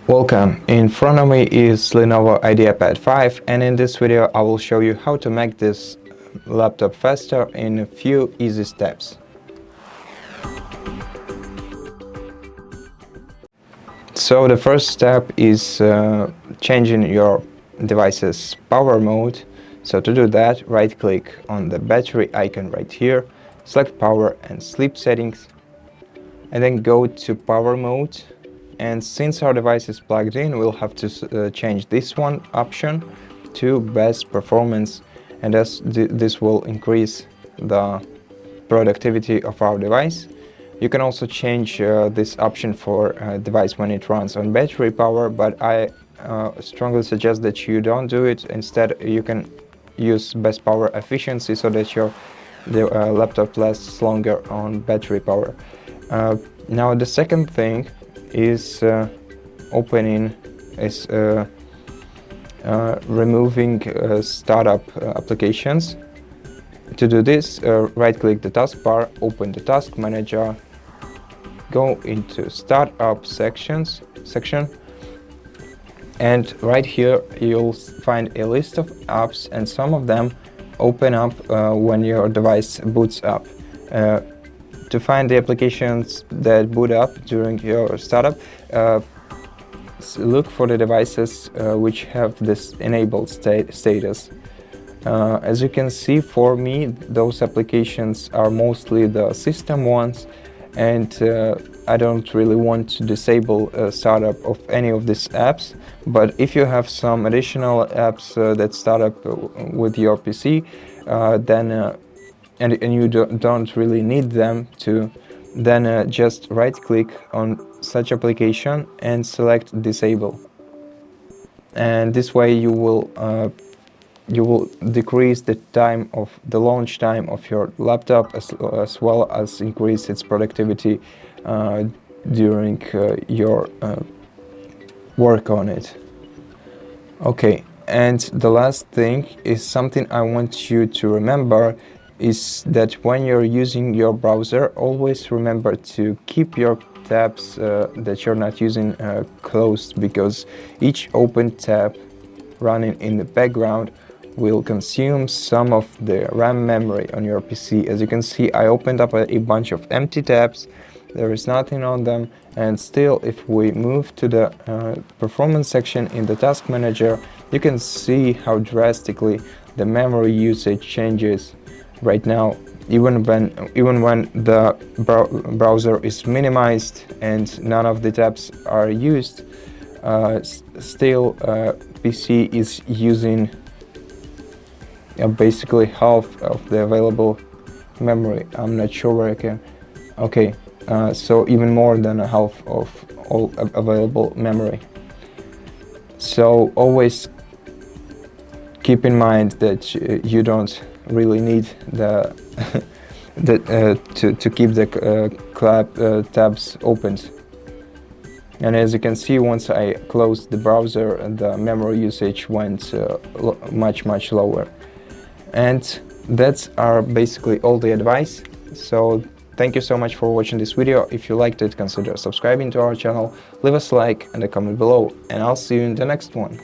Welcome, in front of me is LENOVO IdeaPad 5, and in this video I will show you how to make this laptop faster in a few easy steps. So the first step is changing your device's power mode. So to do that, right click on the battery icon right here, select power and sleep settings, and then go to power mode. And since our device is plugged in, we'll have to change this one option to best performance, and this will increase the productivity of our device. You can also change this option for device when it runs on battery power, but I strongly suggest that you don't do it. Instead, you can use best power efficiency so that your laptop lasts longer on battery power. Now the second thing is removing startup applications. To do this, right click the taskbar, open the task manager, go into startup section, and right here you'll find a list of apps, and some of them open up when your device boots up. To find the applications that boot up during your startup, look for the devices which have this enabled status. As you can see, for me, those applications are mostly the system ones, and I don't really want to disable startup of any of these apps. But if you have some additional apps that start up with your PC, and you don't really need them to, then just right click on such application and select disable. And this way you will decrease the launch time of your laptop, as well as increase its productivity during your work on it. Okay, and the last thing is something I want you to remember, is that when you're using your browser, always remember to keep your tabs that you're not using closed, because each open tab running in the background will consume some of the RAM memory on your PC. As you can see, I opened up a bunch of empty tabs, there is nothing on them, and still if we move to the performance section in the task manager, you can see how drastically the memory usage changes. Right now, even when the browser is minimized and none of the tabs are used, still PC is using basically half of the available memory. I'm not sure where I can. Okay, so even more than a half of all available memory. So always keep in mind that you don't really need to keep the tabs opened. And as you can see, once I closed the browser, the memory usage went much lower. And that's basically all the advice. So thank you so much for watching this video. If you liked it, consider subscribing to our channel, leave us a like and a comment below, and I'll see you in the next one.